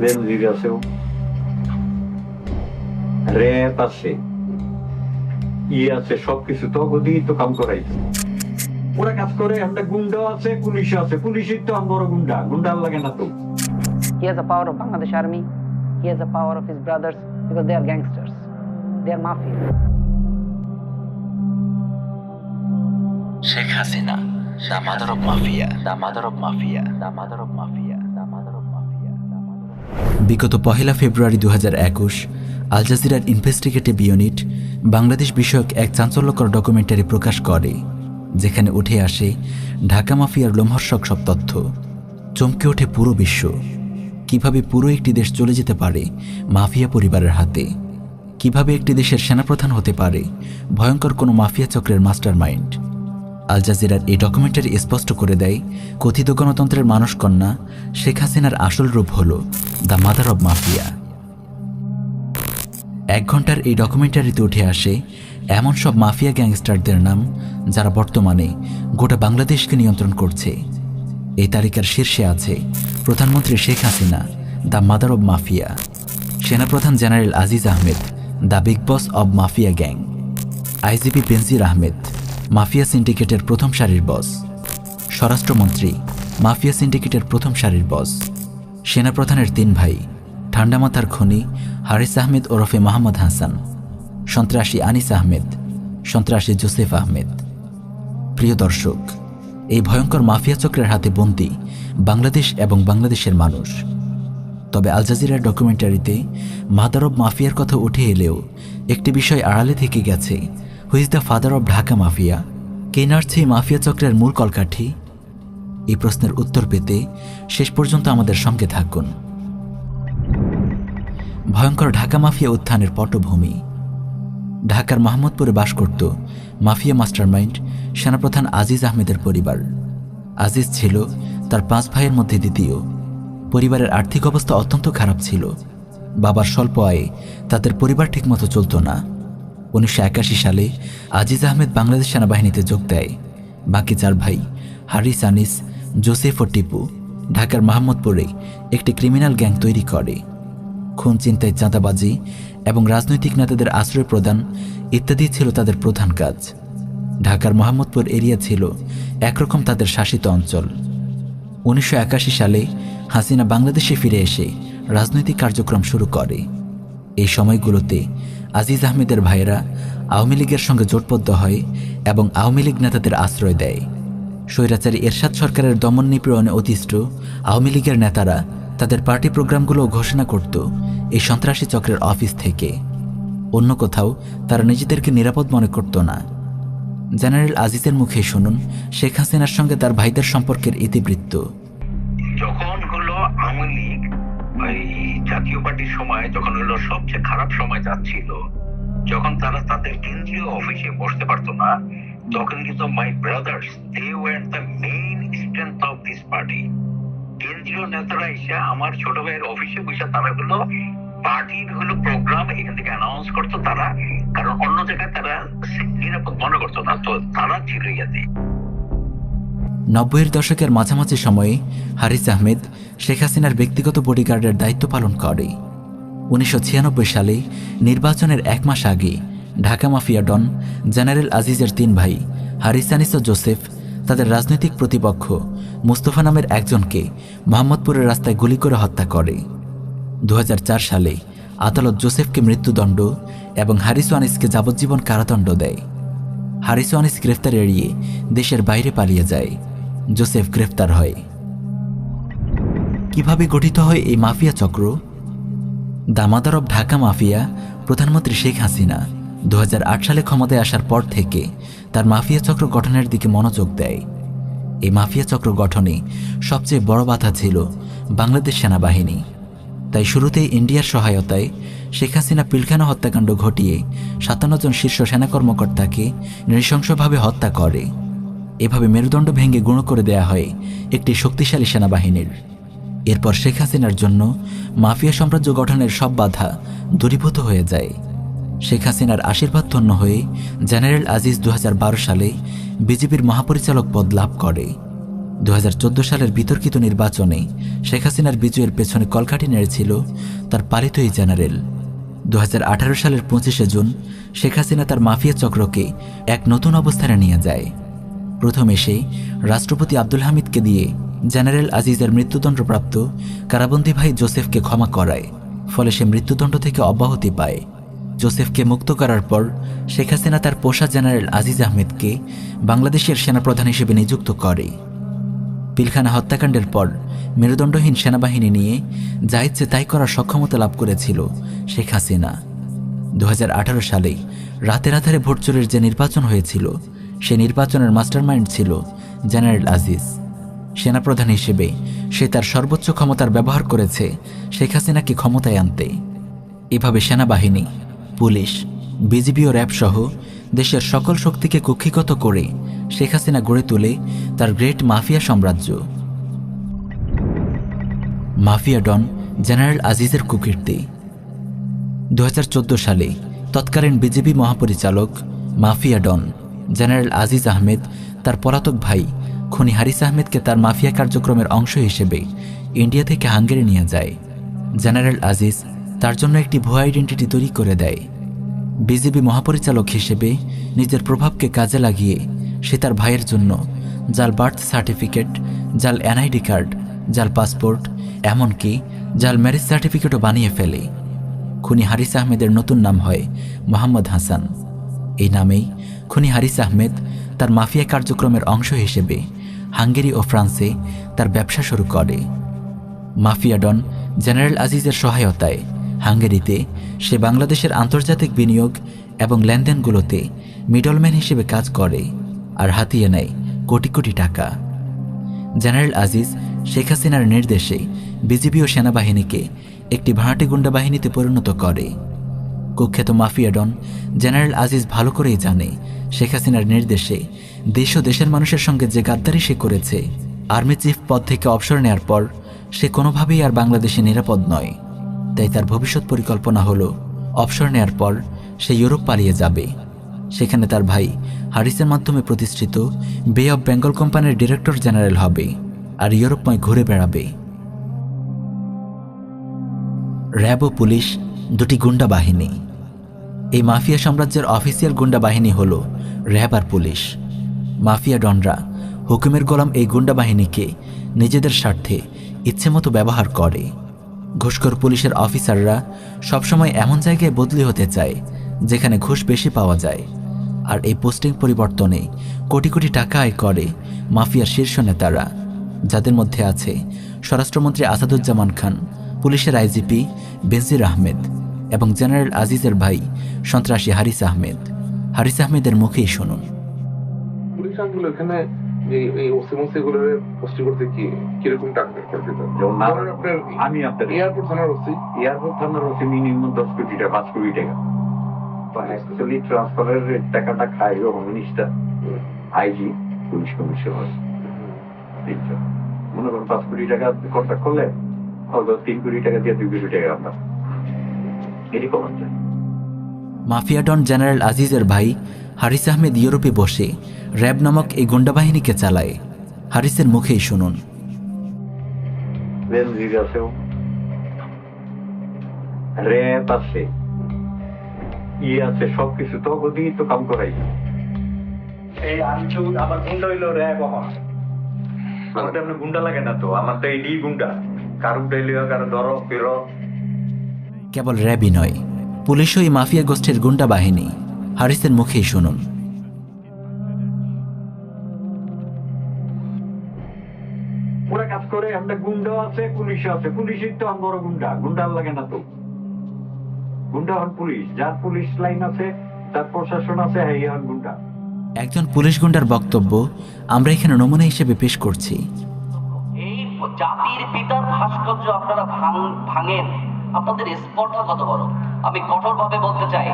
বেনজির আছে, র্যাব আছে, আছে, সবকিছু তো ওদিকে তো কাম করাইছে। ওরা কাজ করে, একটা গুন্ডা আছে, পুলিশ আছে, পুলিশের তো বড় গুন্ডা, গুন্ডার লাগে না তো। He has the power of Bangladesh Army. He has the power of his brothers because they are gangsters. They are mafia. Sheikh Hasina, the mother of mafia, the mother of mafia, the mother of mafia, the mother of mafia, the mother of... বিগত 1 ফেব্রুয়ারি 2021 আল জাজিরার investigative unit Bangladesh বিষয়ক এক চাঞ্চল্যকর documentary প্রকাশ করে, যেখানে উঠে আসে ঢাকা মাফিয়ার লোমহর্ষক সব তথ্য। চমকে ওঠে পুরো বিশ্ব। কিভাবে পুরো একটি দেশ চলে যেতে পারে মাফিয়া পরিবারের হাতে, কিভাবে একটি দেশের সেনাপ্রধান হতে পারে ভয়ঙ্কর কোনো মাফিয়া চক্রের মাস্টারমাইন্ড। আল জাজিরার এই ডকুমেন্টারি স্পষ্ট করে দেয়, কথিত গণতন্ত্রের মানসকন্যা শেখ হাসিনার আসল রূপ হল দ্য মাদার অব মাফিয়া। 1 ঘন্টার এই ডকুমেন্টারিতে উঠে আসে এমন সব মাফিয়া গ্যাংস্টারদের নাম যারা বর্তমানে গোটা বাংলাদেশকে নিয়ন্ত্রণ করছে। এই তালিকার শীর্ষে আছে প্রধানমন্ত্রী Sheikh Hasina, the mother of mafia; সেনাপ্রধান general Aziz Ahmed, the big boss of mafia gang; IGP Benazir Ahmed, mafia সিন্ডিকেটের প্রথম সারির বস; স্বরাষ্ট্রমন্ত্রী, মাফিয়া সিন্ডিকেটের প্রথম সারির বস; সেনাপ্রধানের 3 ভাই, ঠান্ডা মাথার খনি হারিস আহমেদ ওরফে মোহাম্মদ হাসান; সন্ত্রাসী আনিস আহমেদ; সন্ত্রাসী জোসেফ আহমেদ। প্রিয় দর্শক, এই ভয়ঙ্কর মাফিয়া চক্রের হাতে বন্দী বাংলাদেশ এবং বাংলাদেশের মানুষ। তবে আল জাজিরার ডকুমেন্টারিতে মাদার অব মাফিয়ার কথা উঠে এলেও একটি বিষয় আড়ালে থেকে গেছে। Who is the father of Dhaka mafia? কে নাড়ছে এই মাফিয়া চক্রের মূল কলকাঠি? এই প্রশ্নের উত্তর পেতে শেষ পর্যন্ত আমাদের সঙ্গে থাকুন। ভয়ঙ্কর ঢাকা মাফিয়া উত্থানের পটভূমি। ঢাকার মোহাম্মদপুরে বাস করত মাফিয়া মাস্টারমাইন্ড সেনাপ্রধান আজিজ আহমেদের পরিবার। আজিজ ছিল তার 5 ভাইয়ের মধ্যে দ্বিতীয়। পরিবারের আর্থিক অবস্থা অত্যন্ত খারাপ ছিল। বাবার স্বল্প আয়ে তাদের পরিবার ঠিকমতো চলত না। 1981 সালে আজিজ আহমেদ বাংলাদেশ সেনাবাহিনীতে যোগ দেয়। বাকি 4 ভাই হারিস, আনিস, জোসেফ ও টিপু ঢাকার মোহাম্মদপুরে একটি ক্রিমিনাল গ্যাং তৈরি করে। খুন, চিন্তায়, চাঁদাবাজি এবং রাজনৈতিক নেতাদের আশ্রয় প্রদান ইত্যাদি ছিল তাদের প্রধান কাজ। ঢাকার মোহাম্মদপুর এরিয়া ছিল একরকম তাদের শাসিত অঞ্চল। 1981 সালে হাসিনা বাংলাদেশে ফিরে এসে রাজনৈতিক কার্যক্রম শুরু করে। এই সময়গুলোতে আজিজ আহমেদের ভাইয়েরা আওয়ামী লীগের সঙ্গে জোটবদ্ধ হয় এবং আওয়ামী লীগ নেতাদের আশ্রয় দেয়। স্বৈরাচারী এরশাদ সরকারের দমন নিপীড়নে অতিষ্ঠ আওয়ামী লীগের নেতারা তাদের পার্টি প্রোগ্রামগুলো ঘোষণা করত এই সন্ত্রাসী চক্রের অফিস থেকে। অন্য কোথাও তারা নিজেদেরকে নিরাপদ মনে করত না। জেনারেল আজিজের মুখে শুনুন শেখ হাসিনার সঙ্গে তার ভাইদের সম্পর্কের ইতিবৃত্ত। যখন হলো আওয়ামী লীগ ওই জাতীয় পার্টির সময়, যখন হলো সবচেয়ে খারাপ সময় যাচ্ছিল, যখন তারা তাদের কেন্দ্রীয় অফিসে বসতে পারতো না, তখন কিন্তু my brothers they were the main strength of this party. কেন্দ্রীয় নেতারা এসে আমার ছোট ভাইয়ের অফিসে বসে তারা হলো পার্টির হলো প্রোগ্রাম এখান থেকে অ্যানাউন্স করতো তারা, কারণ অন্য জায়গায় তারা নিরাপদ মনে করতো না, তো তারা ছিল ইয়াতে। 90-এর দশকের মাঝামাঝি সময়ে হারিস আহমেদ শেখ হাসিনার ব্যক্তিগত বডিগার্ডের দায়িত্ব পালন করে। 1996 সালে নির্বাচনের 1 মাস আগে ঢাকা মাফিয়া ডন জেনারেল আজিজের 3 ভাই হারিস, আনিস ও জোসেফ তাদের রাজনৈতিক প্রতিপক্ষ মুস্তফা নামের একজনকে মোহাম্মদপুরের রাস্তায় গুলি করে হত্যা করে। 2004 সালে আদালত জোসেফকে মৃত্যুদণ্ড এবং হারিস ও আনিসকে যাবজ্জীবন কারাদণ্ড দেয়। হারিস ও আনিস গ্রেফতার এড়িয়ে দেশের বাইরে পালিয়ে যায়। জোসেফ গ্রেফতার হয়। কিভাবে গঠিত হয় এই মাফিয়া চক্র? The mother of Dhaka mafia প্রধানমন্ত্রী শেখ হাসিনা 2008 সালে ক্ষমতায় আসার পর থেকে তার মাফিয়া চক্র গঠনের দিকে মনোযোগ দেয়। এই মাফিয়া চক্র গঠনে সবচেয়ে বড় বাধা ছিল বাংলাদেশ সেনাবাহিনী। তাই শুরুতেই ইন্ডিয়ার সহায়তায় শেখ হাসিনা পিলখানা হত্যাকাণ্ড ঘটিয়ে 57 জন শীর্ষ সেনা কর্মকর্তাকে নৃশংসভাবে হত্যা করে। এভাবে মেরুদণ্ড ভেঙে গুঁড়ো করে দেয়া হয় একটি শক্তিশালী সেনাবাহিনীর। এরপর শেখ হাসিনার জন্য মাফিয়া সাম্রাজ্য গঠনের সব বাধা দূরীভূত হয়ে যায়। শেখ হাসিনার আশীর্বাদ ধন্য হয়ে জেনারেল আজিজ 2012 সালে বিজেপির মহাপরিচালক পদ লাভ করে। 2014 সালের বিতর্কিত নির্বাচনে শেখ হাসিনার বিজয়ের পেছনে কলকাঠি নেড়েছিল তার পালিত এই জেনারেল। 2018 সালের 25শে জুন শেখ হাসিনা তার মাফিয়া চক্রকে এক নতুন অবস্থানে নিয়ে যায়। প্রথমে সে রাষ্ট্রপতি আব্দুল হামিদকে দিয়ে জেনারেল আজিজের মৃত্যুদণ্ডপ্রাপ্ত কারাবন্দী ভাই জোসেফকে ক্ষমা করায়, ফলে সে মৃত্যুদণ্ড থেকে অব্যাহতি পায়। জোসেফকে মুক্ত করার পর শেখ হাসিনা তার পোষা জেনারেল আজিজ আহমেদকে বাংলাদেশের সেনাপ্রধান হিসেবে নিযুক্ত করে। পিলখানা হত্যাকাণ্ডের পর মেরুদণ্ডহীন সেনাবাহিনী নিয়ে যা ইচ্ছে তাই করার সক্ষমতা লাভ করেছিল শেখ হাসিনা। 2018 সালে রাতের আধারে ভোট চোরের যে নির্বাচন হয়েছিল, সে নির্বাচনের মাস্টারমাইন্ড ছিল জেনারেল আজিজ। সেনাপ্রধান হিসেবে সে তার সর্বোচ্চ ক্ষমতার ব্যবহার করেছে শেখ হাসিনাকে ক্ষমতায় আনতে। এভাবে সেনাবাহিনী, পুলিশ, বিজিবি ও র্যাব সহ দেশের সকল শক্তিকে কক্ষিগত করে শেখ হাসিনা গড়ে তোলে তার গ্রেট মাফিয়া সাম্রাজ্য। মাফিয়া ডন জেনারেল আজিজের কুকীর্তি। 2014 সালে তৎকালীন বিজেপি মহাপরিচালক mafia don general Aziz Ahmed তার পলাতক ভাই খুনি হারিস আহমেদকে তার মাফিয়া কার্যক্রমের অংশ হিসেবে ইন্ডিয়া থেকে হাঙ্গেরি নিয়ে যায়। জেনারেল আজিজ তার জন্য একটি ভুয়া আইডেন্টিটি তৈরি করে দেয়। বিজেপি মহাপরিচালক হিসেবে নিজের প্রভাবকে কাজে লাগিয়ে সে তার ভাইয়ের জন্য জাল বার্থ সার্টিফিকেট, জাল এনআইডি কার্ড, জাল পাসপোর্ট, এমনকি জাল ম্যারেজ সার্টিফিকেটও বানিয়ে ফেলে। খুনি হারিস আহমেদের নতুন নাম হয় মোহাম্মদ হাসান। এই নামেই খুনি হারিস আহমেদ তার মাফিয়া কার্যক্রমের অংশ হিসেবে হাঙ্গেরি ও ফ্রান্সে তার ব্যবসা শুরু করে। মাফিয়া ডন জেনারেল আজিজের সহায়তায় হাঙ্গেরিতে সে বাংলাদেশের আন্তর্জাতিক বিনিয়োগ এবং লেনদেনগুলোতে মিডলম্যান হিসেবে কাজ করে আর হাতিয়ে নেয় কোটি কোটি টাকা। জেনারেল আজিজ শেখ হাসিনার নির্দেশে বিজিবি ও সেনাবাহিনীকে একটি ভাড়াটে গুন্ডা বাহিনীতে পরিণত করে। কুখ্যাত মাফিয়া ডন জেনারেল আজিজ ভালো করেই জানে শেখ হাসিনার নির্দেশে দেশ ও দেশের মানুষের সঙ্গে যে গাদ্দারি সে করেছে, আর্মি চিফ পদ থেকে অবসর নেয়ার পর সে কোনোভাবেই আর বাংলাদেশে নিরাপদ নয়। তাই তার ভবিষ্যৎ পরিকল্পনা হলো অবসর নেয়ার পর সে ইউরোপ পালিয়ে যাবে। সেখানে তার ভাই হারিসের মাধ্যমে প্রতিষ্ঠিত বে অব বেঙ্গল কোম্পানির ডিরেক্টর জেনারেল হবে আর ইউরোপময় ঘুরে বেড়াবে। র্যাব ও পুলিশ দুটি গুন্ডা বাহিনী। এই মাফিয়া সাম্রাজ্যের অফিসিয়াল গুন্ডা বাহিনী হল র্যাব আর পুলিশ। মাফিয়া ডনরা হুকুমের গোলাম এই গুন্ডা বাহিনীকে নিজেদের স্বার্থে ইচ্ছেমতো ব্যবহার করে। ঘুষখোর পুলিশের অফিসাররা সবসময় এমন জায়গায় বদলি হতে চায় যেখানে ঘুষ বেশি পাওয়া যায়, আর এই পোস্টিং পরিবর্তনে কোটি কোটি টাকা আয় করে মাফিয়ার শীর্ষ নেতারা, যাদের মধ্যে আছে স্বরাষ্ট্রমন্ত্রী আসাদুজ্জামান খান, পুলিশের আইজিপি বেনজির আহমেদ এবং জেনারেল আজিজের ভাই সন্ত্রাসী হারিস আহমেদ। হারিস আহমেদের মুখেই শুনুন। পুলিশ আঙ্গুল এখানে এই ওসিমোসিগুলোর পোস্ট করতে কিরকম টাকা করতে যেমন আপনার আমি আপনার এয়ারপোর্ট থানার ওসি মিনিমাম 10 কোটি টাকা, 5 কোটি টাকা। অ্যাকচুয়ালি ট্রান্সফারের টাকাটা খায় home minister, IG, police commissioner. মনে করেন 5 কোটি টাকা কন্ট্রাক্ট করলে হয়তো 3 কোটি টাকা দিয়ে 2 কোটি টাকা আপনার এটি কমান যায়। মাফিয়া ডন জেনারেল আজিজের ভাই হারিস আহমেদ ইউরোপে বসে র্যাব নামক এই গুন্ডা বাহিনীকে চালায়। হারিসের মুখেই শুনুন। বেনজির আছেও, র্যাব আছে, আছে, সবকিছু তো ওদিকে তো কাম করাই। এই আমি তো আমার গুন্ডা হইলো র্যাব। আমার তো এমনি গুন্ডা লাগে না তো, আমার তো এই গুন্ডা, কারো ডেলিও কারো ধরো ফেরো। কেবল র্যাবই নয়, পুলিশও এই মাফিয়া গোষ্ঠীর গুন্ডা বাহিনী। হারিসের মুখেই শুনুন। ওরা কাজ করে, আমরা গুন্ডা আছে, পুলিশ আছে, পুলিশের তো বড় গুন্ডা, গুন্ডার লাগে না তো। গুন্ডা হন পুলিশ, যার পুলিশ লাইন আছে, যার প্রশাসন আছে, হ্যাঁ হন গুন্ডা। একজন পুলিশ গুন্ডার বক্তব্য আমরা এখানে নমুনা হিসেবে পেশ করছি। এই জাতির পিতার ভাস্কর্য আপনারা ভাঙেন, আপনাদের স্পর্ধা কত বড়। আমি কঠোরভাবে বলতে চাই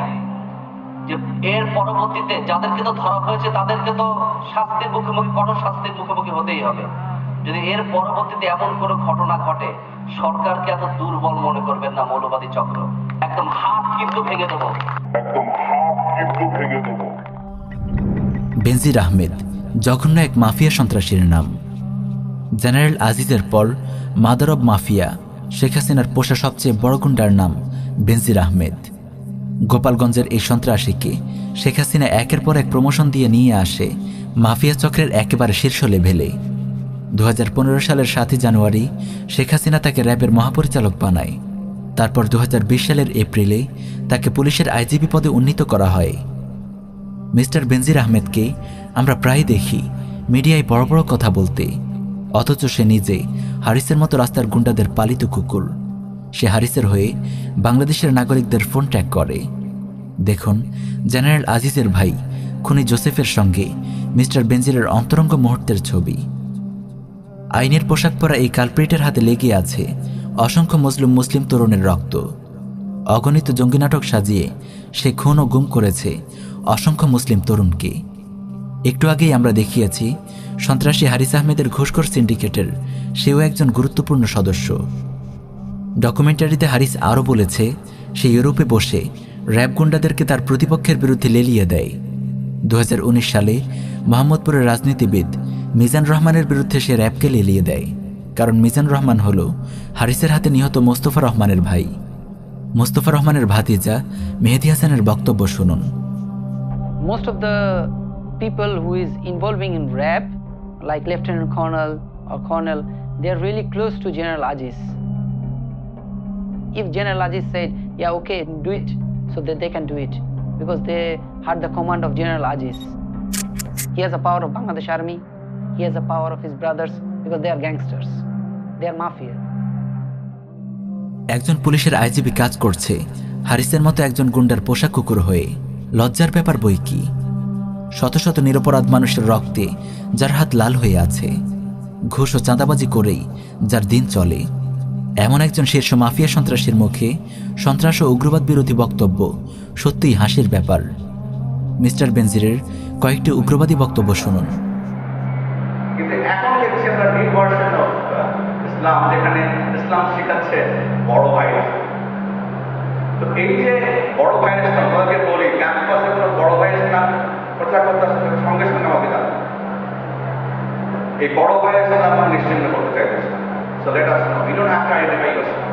যে এর পরবর্তীতে যাদেরকে তো ধরা হয়েছে তাদেরকে তো শাস্তির মুখোমুখি, কঠোর শাস্তির মুখোমুখি হতেই হবে। যদি এর পরবর্তীতে এমন কোনো ঘটনা ঘটে, সরকারকে এত দুর্বল মনে করবেন না মৌলবাদী চক্র, একদম হাত কিন্তু ভেঙে দেবো। বেনজির আহমেদ জঘন্য এক মাফিয়া সন্ত্রাসীর নাম। জেনারেল আজিজের পর মাদার অব মাফিয়া শেখ হাসিনার পোষা সবচেয়ে বড় গুন্ডার নাম বেনজির আহমেদ। গোপালগঞ্জের এই সন্ত্রাসীকে শেখ হাসিনা একের পর এক প্রমোশন দিয়ে নিয়ে আসে মাফিয়া চক্রের একেবারে শীর্ষ লেভেলে। 2015 সালের 7 জানুয়ারি শেখ হাসিনা তাকে র্যাবের মহাপরিচালক বানায়। তারপর 2020 সালের এপ্রিলে তাকে পুলিশের আইজিপি পদে উন্নীত করা হয়। মিস্টার বেনজির আহমেদকে আমরা প্রায় দেখি মিডিয়ায় বড় বড় কথা বলতে, অথচ সে নিজে হারিসের মতো রাস্তার গুন্ডাদের পালিত কুকুর। সে হারিসের হয়ে বাংলাদেশের নাগরিকদের ফোন ট্র্যাক করে। দেখুন জেনারেল আজিজের ভাই খুনি জোসেফের সঙ্গে মিস্টার বেনজিরের অন্তরঙ্গ মুহূর্তের ছবি। আইনের পোশাক পরা এই কালপ্রিটের হাতে লেগে আছে অসংখ্য মুসলিম তরুণের রক্ত। অগণিত জঙ্গি নাটক সাজিয়ে সে খুন ও গুম করেছে অসংখ্য মুসলিম তরুণকে। একটু আগেই আমরা দেখিয়েছি সন্ত্রাসী হারিস আহমেদের ঘুষখোর সিন্ডিকেটের সেও একজন গুরুত্বপূর্ণ সদস্য। ডকুমেন্টারিতে হারিস আরও বলেছে সে ইউরোপে বসে র্যাব গুন্ডাদেরকে তার প্রতিপক্ষের বিরুদ্ধে লেলিয়ে দেয়। 2019 সালে মোহাম্মদপুরের রাজনীতিবিদ মিজান রহমানের বিরুদ্ধে সে র্যাবকে লেলিয়ে দেয়, কারণ মিজান রহমান হল হারিসের হাতে নিহত মোস্তফা রহমানের ভাই। মোস্তফা রহমানের ভাতিজা মেহেদি হাসানের বক্তব্য শুনুন। Most of the people who is involving in RAB, like Lieutenant Colonel or Colonel, they are really close to General Aziz. If General Aziz said, yeah, okay, do it, so that they can do it, because they had the command of General Aziz. He has the power of Bangladesh Army, he has the power of his brothers, because they are gangsters, they are mafia. একজন পুলিশের IGP কাজ করছে হারিসের মতো একজন গুন্ডার পোষা কুকুর হয়ে। লজ্জার ব্যাপার বই কি! শত শত নিরপরাধ মানুষের রক্তে যার হাত লাল হয়ে আছে, ঘুষ ও চাঁদাবাজি করেই যার দিন চলে, এমন একজন শীর্ষ মাফিয়া সন্ত্রাসীর মুখে সন্ত্রাস ও উগ্রবাদ বিরোধী বক্তব্য সত্যিই হাসির ব্যাপার। মিস্টার বেনজিরের কয়েকটি উগ্রবাদী বক্তব্য শুনুন। কিন্তু এখন দেখছি আমরা নিউ ভার্সন অফ ইসলাম, যেখানে ইসলাম শেখাচ্ছে বড় ভাইরাস। তো এই যে বড় ভাইরাস আমাকে বলি ক্যাম্পাসে কোনো বড় ভাইরাস না প্রচার করতে সঙ্গে সঙ্গে আমাকে জানা এই বড় ভাইরাস আমরা নিশ্চিন্ত করতে চাইতেছি। So let us know. We don't have to identify yourself.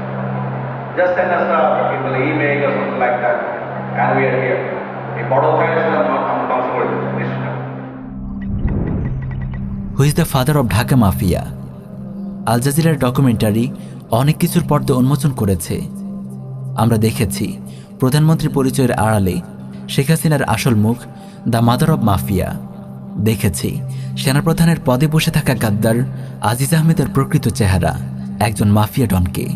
Just send us an email or something like that, and we are here. A বড় ভাইরাস আমরা ধ্বংস করে দিচ্ছি নিশ্চিত। Who is the father of Dhaka mafia? আল জাজিরার documentary অনেক কিছুর পর্দা উন্মোচন করেছে। আমরা দেখেছি প্রধানমন্ত্রী পরিচয়ের আড়ালে শেখ হাসিনার আসল মুখ দ্য মাদার অব মাফিয়া। দেখেছি সেনাপ্রধানের পদে বসে থাকা গাদ্দার আজিজ আহমেদের প্রকৃত চেহারা, একজন মাফিয়া ডনকে।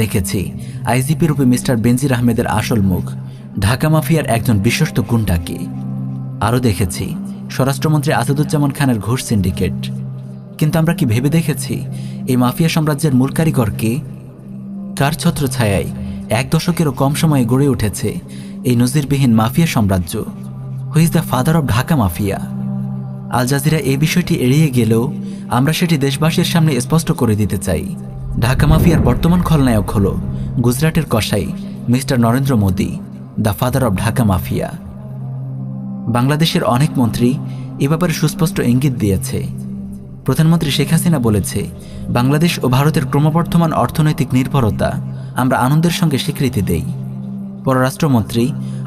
দেখেছি আইজিপি রূপে মিস্টার বেনজির আহমেদের আসল মুখ ঢাকা মাফিয়ার একজন বিশ্বস্ত গুন্ডাকে। আরও দেখেছি স্বরাষ্ট্রমন্ত্রী আসাদুজ্জামান খানের ঘুষ সিন্ডিকেট। কিন্তু আমরা কি ভেবে দেখেছি এই মাফিয়া সাম্রাজ্যের মূল কারিগরকে? কার ছত্রছায়ায় 1 দশকেরও কম সময়ে গড়ে উঠেছে এই নজিরবিহীন মাফিয়া সাম্রাজ্য? Who is the father of Dhaka mafia? Al Jazeera এই বিষয়টি এড়িয়ে গেলেও আমরা সেটি দেশবাসীর সামনে স্পষ্ট করে দিতে চাই। ঢাকা মাফিয়ার বর্তমান খলনায়ক হল গুজরাটের কসাই mister Narendra Modi, the father of Dhaka mafia. বাংলাদেশের অনেক মন্ত্রী এ ব্যাপারে সুস্পষ্ট ইঙ্গিত দিয়েছে। প্রধানমন্ত্রী শেখ হাসিনা বলেছে, বাংলাদেশ ও ভারতের ক্রমবর্ধমান অর্থনৈতিক নির্ভরতা আমরা আনন্দের সঙ্গে স্বীকৃতি দেই। পররাষ্ট্রমন্ত্রী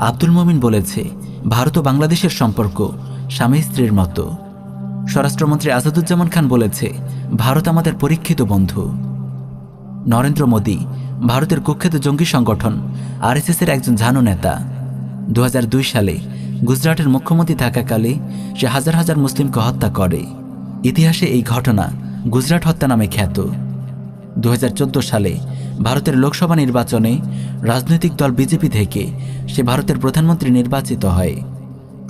আব্দুল মোমিন বলেছে, ভারত ও বাংলাদেশের সম্পর্ক স্বামী স্ত্রীর মতো। স্বরাষ্ট্রমন্ত্রী আসাদুজ্জামান খান বলেছে, ভারত আমাদের পরীক্ষিত বন্ধু। নরেন্দ্র মোদী ভারতের কুখ্যাত জঙ্গি সংগঠন আরএসএসের একজন ঝানু নেতা। 2002 সালে গুজরাটের মুখ্যমন্ত্রী থাকাকালে সে হাজার হাজার মুসলিমকে হত্যা করে। ইতিহাসে এই ঘটনা গুজরাট হত্যা নামে খ্যাত। 2014 সালে ভারতের লোকসভা নির্বাচনে রাজনৈতিক দল বিজেপি থেকে সে ভারতের প্রধানমন্ত্রী নির্বাচিত হয়।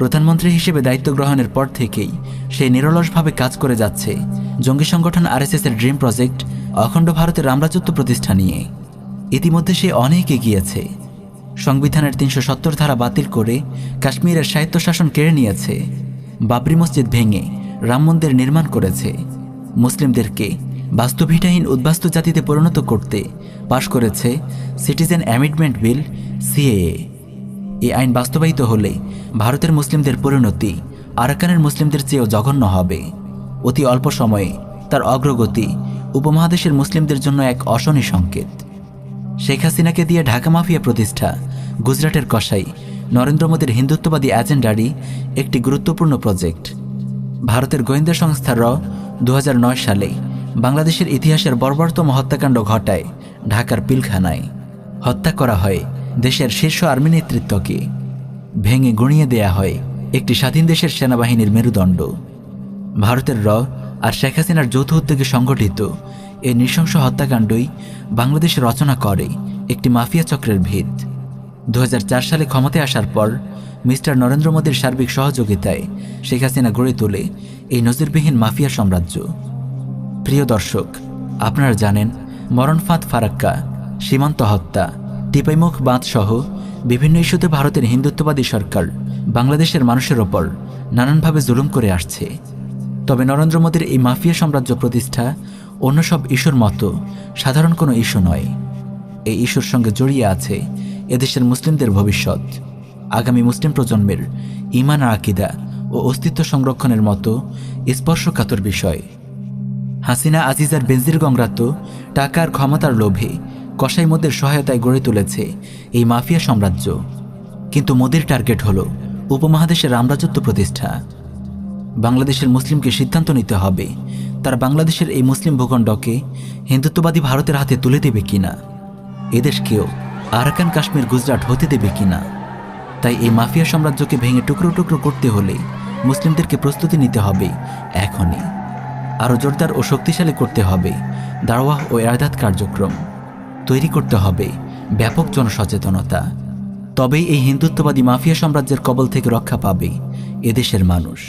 প্রধানমন্ত্রী হিসেবে দায়িত্ব গ্রহণের পর থেকেই সে নিরলসভাবে কাজ করে যাচ্ছে জঙ্গি সংগঠন আরএসএসের ড্রিম প্রজেক্ট অখণ্ড ভারতের রামরাজত্ব প্রতিষ্ঠা নিয়ে। ইতিমধ্যে সে অনেক এগিয়েছে। সংবিধানের 370 ধারা বাতিল করে কাশ্মীরের স্বায়ত্তশাসন কেড়ে নিয়েছে, বাবরি মসজিদ ভেঙে রাম মন্দির নির্মাণ করেছে, মুসলিমদেরকে বাস্তুভিটাহীন উদ্বাস্তু জাতিতে পরিণত করতে পাশ করেছে সিটিজেন অ্যামেন্ডমেন্ট বিল সিএএ। এই আইন বাস্তবায়িত হলে ভারতের মুসলিমদের পরিণতি আরাকানের মুসলিমদের চেয়েও জঘন্য হবে। অতি অল্প সময়ে তার অগ্রগতি উপমহাদেশের মুসলিমদের জন্য এক অশনি সংকেত। শেখ হাসিনাকে দিয়ে ঢাকা মাফিয়া প্রতিষ্ঠা গুজরাটের কসাই নরেন্দ্র মোদীর হিন্দুত্ববাদী এজেন্ডারই একটি গুরুত্বপূর্ণ প্রজেক্ট। ভারতের গোয়েন্দা সংস্থা র 2009 সালে বাংলাদেশের ইতিহাসের বর্বরতম হত্যাকাণ্ড ঘটায় ঢাকার পিলখানায়। হত্যা করা হয় দেশের শীর্ষ আর্মি নেতৃত্বকে, ভেঙে গুঁড়িয়ে দেয়া হয় একটি স্বাধীন দেশের সেনাবাহিনীর মেরুদণ্ড। ভারতের র আর শেখ হাসিনার যৌথ উদ্যোগে সংগঠিত এই নৃশংস হত্যাকাণ্ডই বাংলাদেশে রচনা করে একটি মাফিয়া চক্রের ভিত। 2004 সালে ক্ষমতায় আসার পর মিস্টার নরেন্দ্র মোদীর সার্বিক সহযোগিতায় শেখ হাসিনা গড়ে তোলে এই নজিরবিহীন মাফিয়া সাম্রাজ্য। প্রিয় দর্শক, আপনারা জানেন মরণফাঁদ ফারাক্কা, সীমান্ত হত্যা, টিপাইমুখ বাঁধ সহ বিভিন্ন ইস্যুতে ভারতের হিন্দুত্ববাদী সরকার বাংলাদেশের মানুষের ওপর নানানভাবে জুলুম করে আসছে। তবে নরেন্দ্র মোদীর এই মাফিয়া সাম্রাজ্য প্রতিষ্ঠা অন্য সব ইস্যুর মতো সাধারণ কোনো ইস্যু নয়। এই ইস্যুর সঙ্গে জড়িয়ে আছে এদেশের মুসলিমদের ভবিষ্যৎ, আগামী মুসলিম প্রজন্মের ঈমান আর আকীদা ও অস্তিত্ব সংরক্ষণের মতো স্পর্শকাতর বিষয়। হাসিনা আজিজার বেনজির গংরাতো টাকার ক্ষমতার লোভে কসাই মোদের সহায়তায় গড়ে তুলেছে এই মাফিয়া সাম্রাজ্য। কিন্তু মোদির টার্গেট হল উপমহাদেশের রামরাজত্ব প্রতিষ্ঠা। বাংলাদেশের মুসলিমকে সিদ্ধান্ত নিতে হবে তারা বাংলাদেশের এই মুসলিম ভূখণ্ডকে হিন্দুত্ববাদী ভারতের হাতে তুলে দেবে কিনা, এদেশকেও আরাকান কাশ্মীর গুজরাট হতে দেবে কিনা। তাই এই মাফিয়া সাম্রাজ্যকে ভেঙে টুকরো টুকরো করতে হলে মুসলিমদেরকে প্রস্তুতি নিতে হবে এখনই। আরও জোরদার ও শক্তিশালী করতে হবে দাওয়াহ ও ইরশাদ কার্যক্রম, তৈরি করতে হবে ব্যাপক জনসচেতনতা। তবেই এই হিন্দুত্ববাদী মাফিয়া সাম্রাজ্যের কবল থেকে রক্ষা পাবে এদেশের মানুষ।